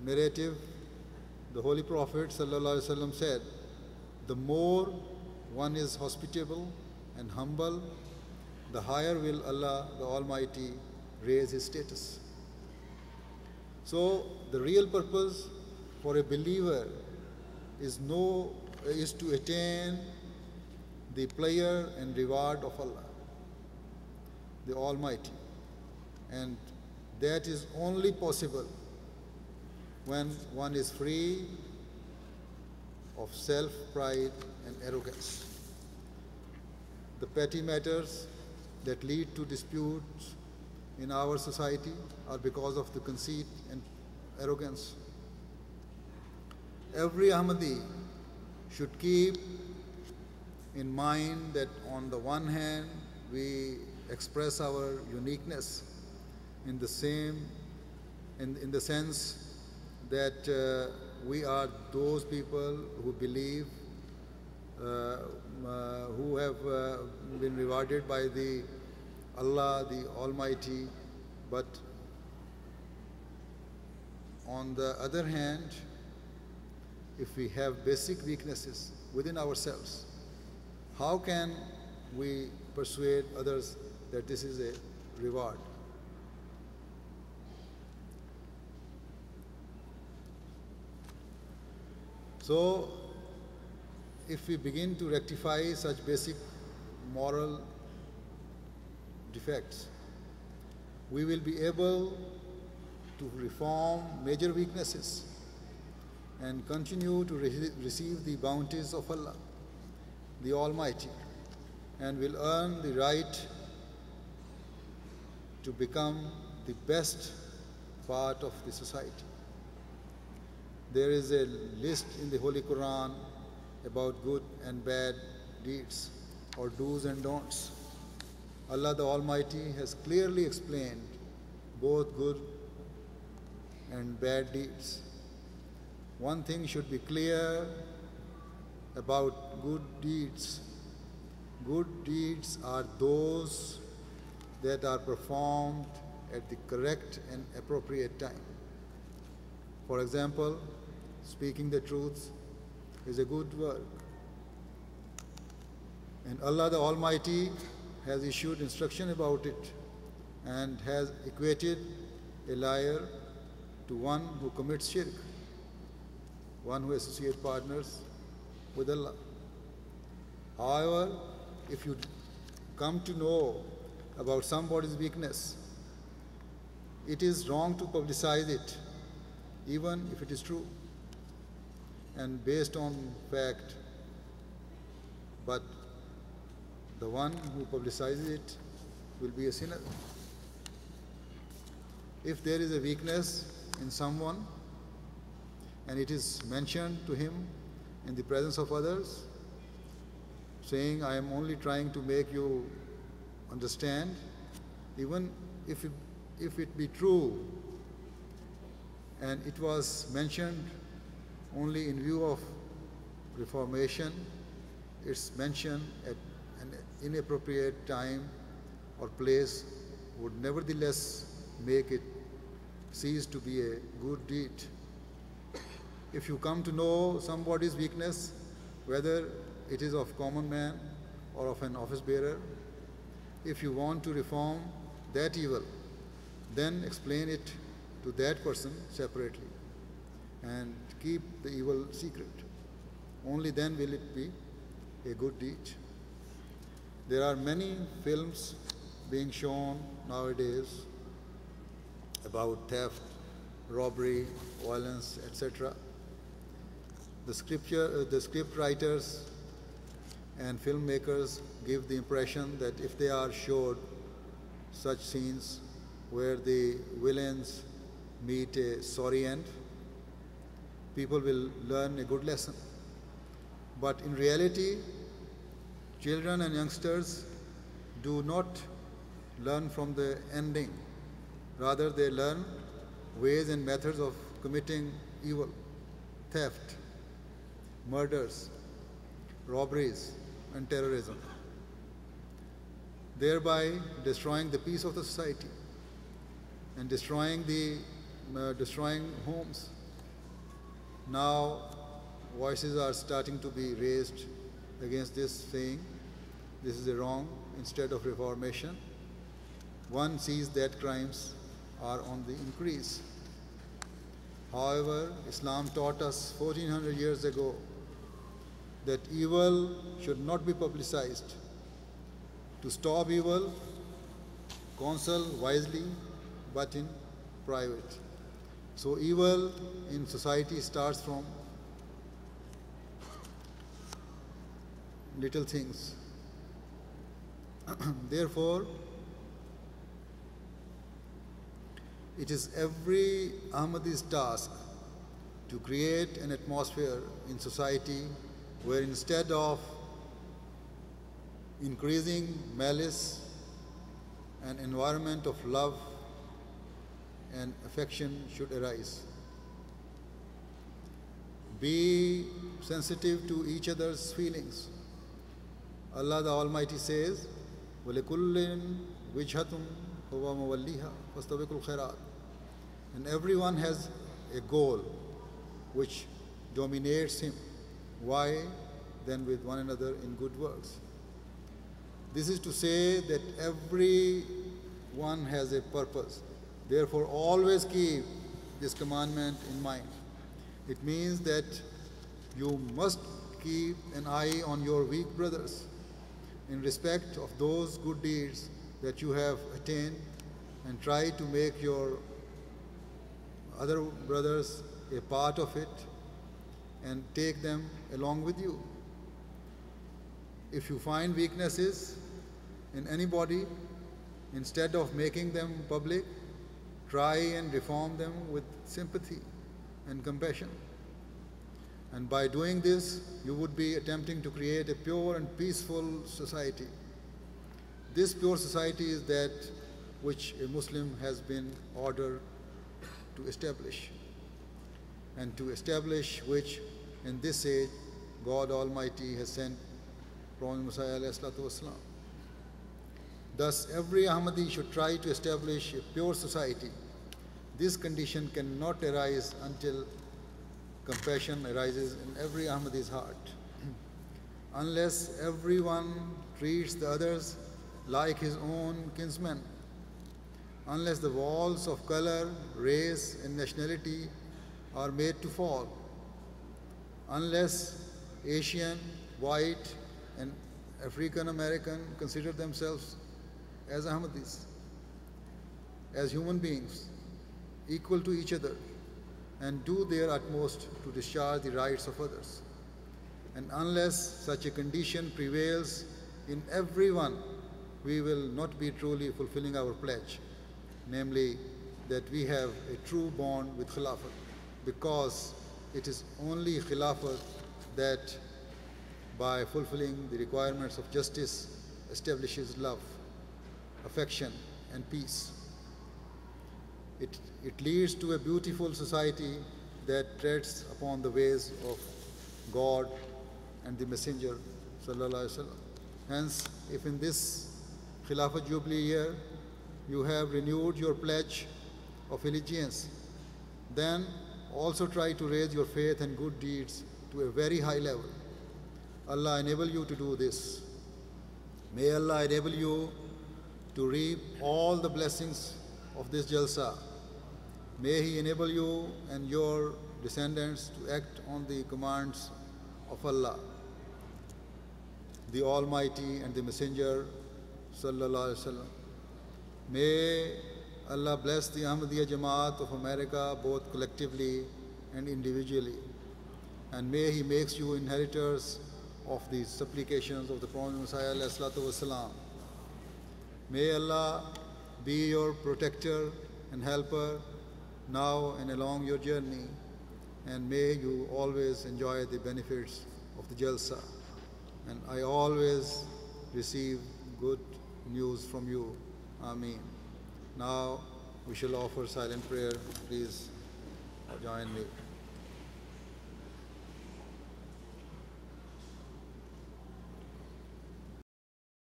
narrative, the Holy Prophet ﷺ said, the more one is hospitable and humble, the higher will Allah the Almighty raise his status. So the real purpose for a believer is to attain the pleasure and reward of Allah, the Almighty. And that is only possible when one is free of self-pride and arrogance. The petty matters that lead to disputes in our society are because of the conceit and arrogance. Every Ahmadi should keep in mind that on the one hand, we express our uniqueness in the sense that we are those people who believe, who have been rewarded by the Allah, the Almighty. But on the other hand, if we have basic weaknesses within ourselves, how can we persuade others that this is a reward? So, if we begin to rectify such basic moral defects, we will be able to reform major weaknesses and continue to receive the bounties of Allah, the Almighty, and will earn the right to become the best part of the society. There is a list in the Holy Quran about good and bad deeds, or do's and don'ts. Allah the Almighty has clearly explained both good and bad deeds. One thing should be clear about good deeds. Good deeds are those that are performed at the correct and appropriate time. For example, speaking the truth is a good work. And Allah the Almighty has issued instruction about it and has equated a liar to one who commits shirk, one who associates partners with Allah. However, if you come to know about somebody's weakness, it is wrong to publicize it, even if it is true and based on fact. But the one who publicizes it will be a sinner. If there is a weakness in someone and it is mentioned to him in the presence of others, saying, I am only trying to make you understand, even if it be true and it was mentioned only in view of reformation, it's mentioned at an inappropriate time or place would nevertheless make it cease to be a good deed. If you come to know somebody's weakness, whether it is of common man or of an office bearer, if you want to reform that evil, then explain it to that person separately and keep the evil secret. Only then will it be a good deed. There are many films being shown nowadays about theft, robbery, violence, etc. The script writers and filmmakers give the impression that if they are showed such scenes where the villains meet a sorry end, people will learn a good lesson. But in reality, children and youngsters do not learn from the ending. Rather, they learn ways and methods of committing evil, theft, murders, robberies, and terrorism, thereby destroying the peace of the society and destroying homes Now voices are starting to be raised against this, saying this is a wrong. Instead of reformation, one sees that crimes are on the increase. However, Islam taught us 1400 years ago that evil should not be publicized. To stop evil, counsel wisely but in private. So evil in society starts from little things. Therefore, it is every Ahmadi's task to create an atmosphere in society where instead of increasing malice, an environment of love and affection should arise. Be sensitive to each other's feelings. Allah the Almighty says, وَلِكُلٍّ وِجْهَةٌ هُوَ مُوَلِّيهَا فَاسْتَبِقُوا الْخَيْرَاتِ. And everyone has a goal which dominates him. Why? Then with one another in good works. This is to say that everyone has a purpose. Therefore, always keep this commandment in mind. It means that you must keep an eye on your weak brothers in respect of those good deeds that you have attained, and try to make your other brothers a part of it and take them along with you. If you find weaknesses in anybody, instead of making them public, try and reform them with sympathy and compassion. And by doing this, you would be attempting to create a pure and peaceful society. This pure society is that which a Muslim has been ordered to establish, and to establish which in this age God Almighty has sent Prophet Musa. Thus, every Ahmadi should try to establish a pure society. This condition cannot arise until compassion arises in every Ahmadi's heart. Unless everyone treats the others like his own kinsmen, unless the walls of color, race, and nationality are made to fall, unless Asian, white, and African American consider themselves as Ahmadis, as human beings, equal to each other, and do their utmost to discharge the rights of others. And unless such a condition prevails in everyone, we will not be truly fulfilling our pledge, namely that we have a true bond with Khilafat, because it is only Khilafat that, by fulfilling the requirements of justice, establishes love, affection, and peace. It leads to a beautiful society that treads upon the ways of God and the Messenger Sallallahu Alaihi Wasallam. Hence, if in this Khilafat Jubilee year you have renewed your pledge of allegiance, then also try to raise your faith and good deeds to a very high level. Allah enable you to do this. May Allah enable you to reap all the blessings of this Jalsa. May He enable you and your descendants to act on the commands of Allah, the Almighty, and the Messenger Sallallahu Alaihi Wasallam. May Allah bless the Ahmadiyya Jamaat of America both collectively and individually. And may He makes you inheritors of the supplications of the Prophet Messiah ﷺ. May Allah be your protector and helper now and along your journey, and may you always enjoy the benefits of the Jalsa. And I always receive good news from you. Ameen. Now we shall offer silent prayer. Please join me.